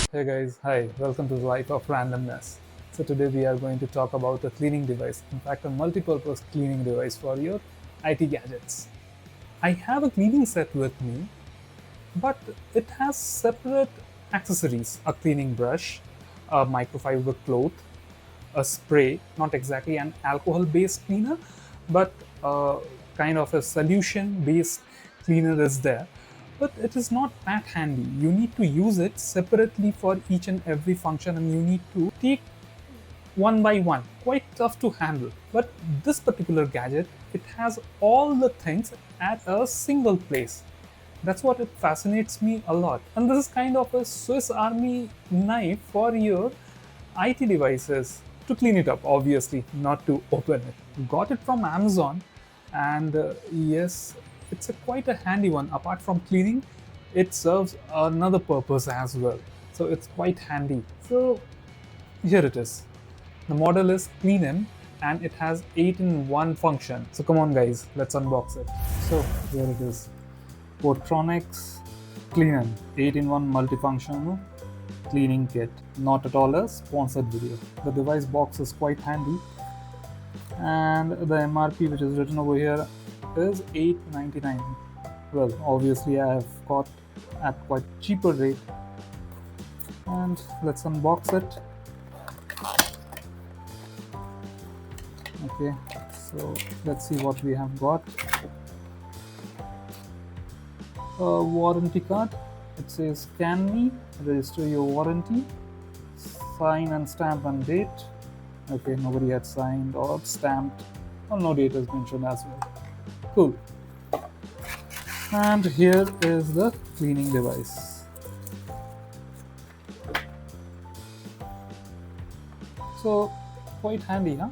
Hey guys, hi, welcome to the Life of Randomness. So today we are going to talk about a cleaning device, in fact a multi-purpose cleaning device for your IT gadgets. I have a cleaning set with me, but it has separate accessories, a cleaning brush, a microfiber cloth, a spray, not exactly an alcohol based cleaner, but kind of a solution based cleaner is there. But it is not that handy. You need to use it separately for each and every function, and you need to take one by one. Quite tough to handle. But this particular gadget, it has all the things at a single place. That's what it fascinates me a lot. And this is kind of a Swiss Army knife for your IT devices to clean it up, obviously, not to open it. Got it from Amazon, and yes, it's quite a handy one. Apart from cleaning, it serves another purpose as well. So it's quite handy. So here it is. The model is Cleanem and it has 8 in 1 function. So come on guys, let's unbox it. So here it is. Portronics Cleanem 8 in 1 multifunctional cleaning kit. Not at all a sponsored video. The device box is quite handy, and the MRP which is written over here is $8.99. Well, obviously I have got at quite cheaper rate, and let's unbox it. Okay, so let's see what we have got. A warranty card. It says scan me, register your warranty, sign and stamp and date. Okay, nobody had signed or stamped, or no date is mentioned as well. Cool. And here is the cleaning device. So quite handy, huh?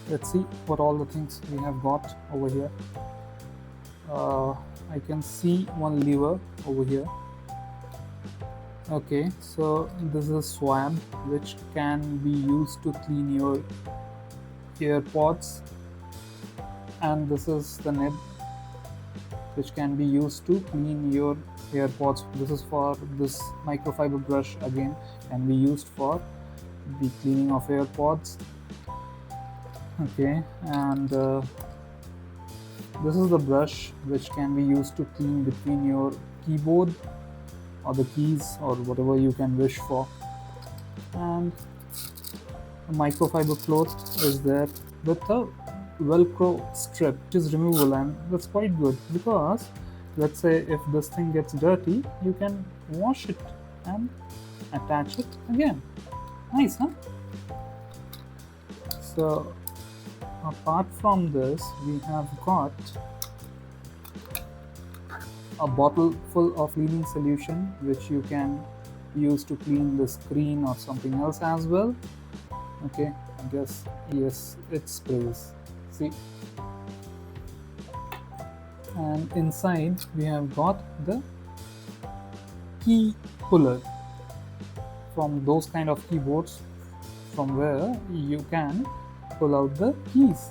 Let's see what all the things we have got over here. I can see one lever over here. Okay, so this is a swab which can be used to clean your AirPods, and this is the nib which can be used to clean your AirPods. This is for this microfiber brush, again can be used for the cleaning of AirPods. Okay, and this is the brush which can be used to clean between your keyboard or the keys or whatever you can wish for. And a microfiber cloth is there with a velcro strip which is removable, and that's quite good because let's say if this thing gets dirty, you can wash it and attach it again. Nice, huh? So apart from this, we have got a bottle full of cleaning solution which you can use to clean the screen or something else as well. Okay, I guess yes, it sprays. See, and inside we have got the key puller from those kind of keyboards from where you can pull out the keys,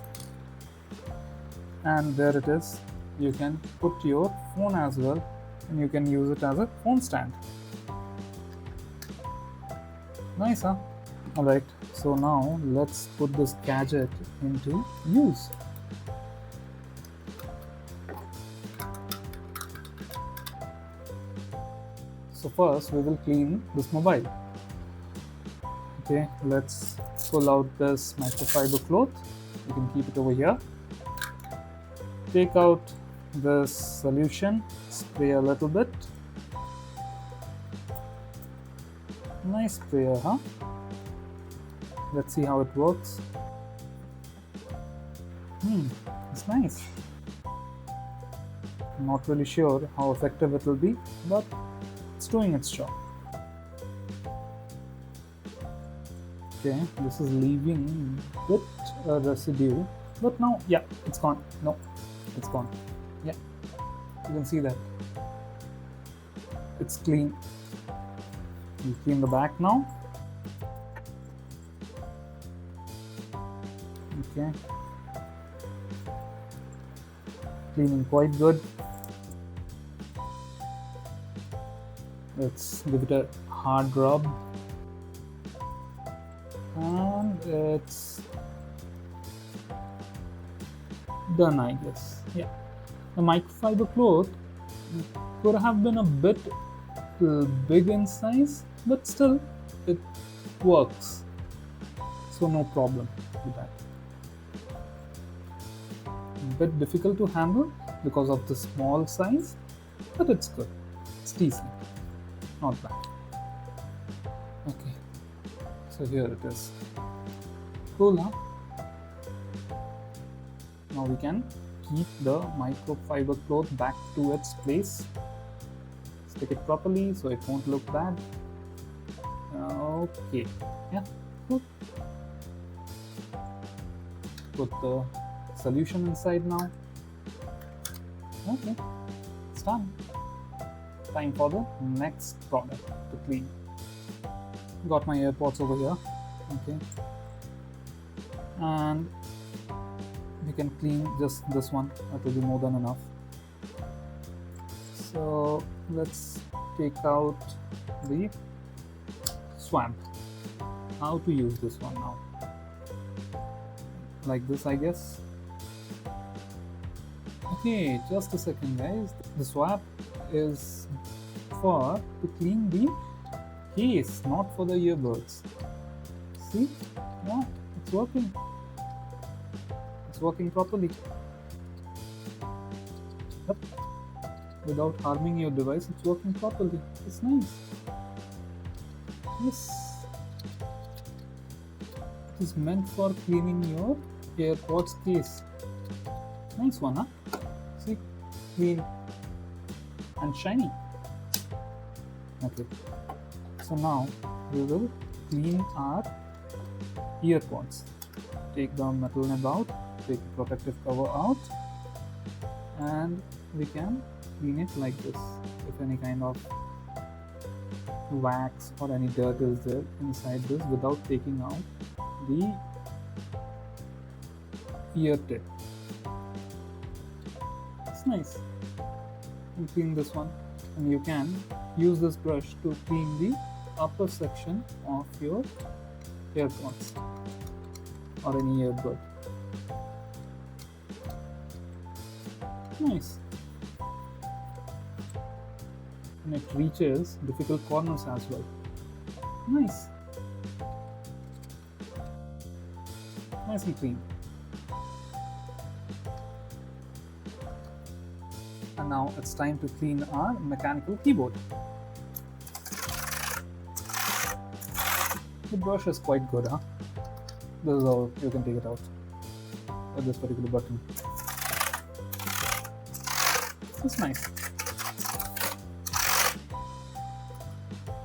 and there it is. You can put your phone as well, and you can use it as a phone stand. Nice, huh? Alright, so now let's put this gadget into use. So first we will clean this mobile. Okay, let's pull out this microfiber cloth. You can keep it over here. Take out this solution, spray a little bit. Nice sprayer, huh? Let's see how it works. It's nice. I'm not really sure how effective it will be, but it's doing its job. Okay, this is leaving bit a residue, but now, yeah, it's gone. No, it's gone. Yeah, you can see that. It's clean. You clean the back now. Okay, cleaning quite good. Let's give it a hard rub, and it's done, I guess. Yeah, the microfiber cloth could have been a bit big in size, but still it works, so no problem with that. A bit difficult to handle because of the small size, but it's good, it's decent, not bad. Okay, so here it is. Cool, huh? Now we can keep the microfiber cloth back to its place. Stick it properly so it won't look bad. Okay, yeah, good. Put the solution inside now. Okay, it's done. Time for the next product to clean. Got my AirPods over here. Okay, and we can clean just this one. That will be more than enough. So let's take out the swamp. How to use this one now? Like this, I guess. Okay, just a second, guys. The swab is for to clean the case, not for the earbuds. See? Yeah, it's working. It's working properly. Yep. Without harming your device, it's working properly. It's nice. Yes. It is meant for cleaning your AirPods case. Nice one, huh? See? Clean and shiny. Okay. So now we will clean our earpods. Take the metal nib out, take the protective cover out, and we can clean it like this. If any kind of wax or any dirt is there inside this, without taking out the ear tip. It's nice. You clean this one, and you can use this brush to clean the upper section of your AirPods or any earbud. Nice. And it reaches difficult corners as well. Nice. Nice and clean. And now it's time to clean our mechanical keyboard. The brush is quite good, huh? This is how you can take it out with this particular button. It's nice.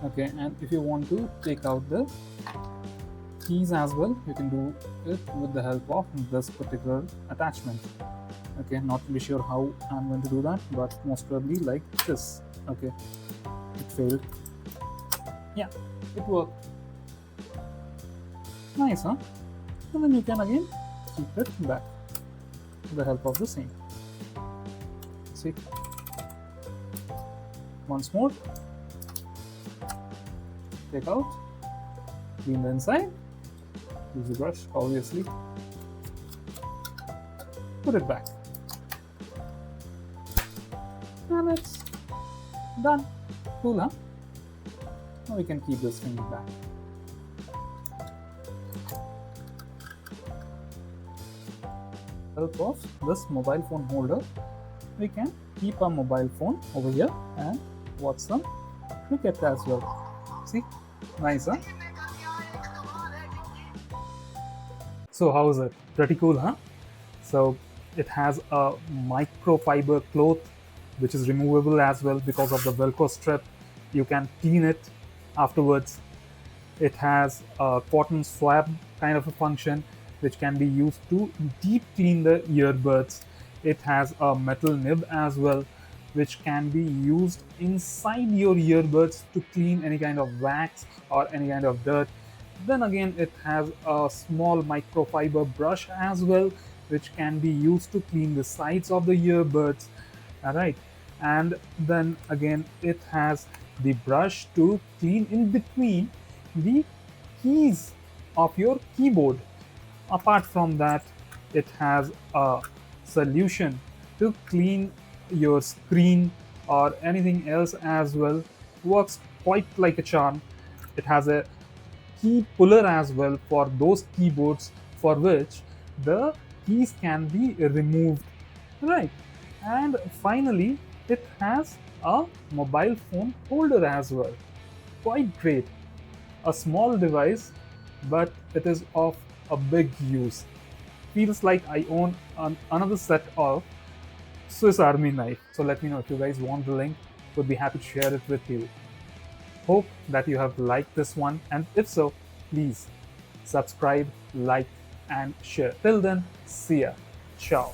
Okay, and if you want to take out the keys as well, you can do it with the help of this particular attachment. Okay, not really sure how I'm going to do that, but most probably like this. Okay, it failed. Yeah, it worked. Nice, huh? And then you can again keep it back with the help of the same. See? Once more. Take out, clean the inside, use the brush, obviously. Put it back. And it's done. Cool, huh? Now we can keep this thing back. Help of this mobile phone holder, we can keep our mobile phone over here and watch some cricket as well. See? Nice, huh? So how is it? Pretty cool, huh? So it has a microfiber cloth which is removable as well because of the Velcro strip. You can clean it afterwards. It has a cotton swab kind of a function which can be used to deep clean the earbuds. It has a metal nib as well which can be used inside your earbuds to clean any kind of wax or any kind of dirt. Then again, it has a small microfiber brush as well which can be used to clean the sides of the earbuds. Alright, and then again it has the brush to clean in between the keys of your keyboard. Apart from that, it has a solution to clean your screen or anything else as well. Works quite like a charm. It has a key puller as well for those keyboards for which the keys can be removed, right? And finally, it has a mobile phone holder as well. Quite great. A small device, but it is of a big use. Feels like I own another set of Swiss Army knife. So let me know if you guys want the link. Would be happy to share it with you. Hope that you have liked this one, and if so, please subscribe, like, and share. Till then, see ya. Ciao.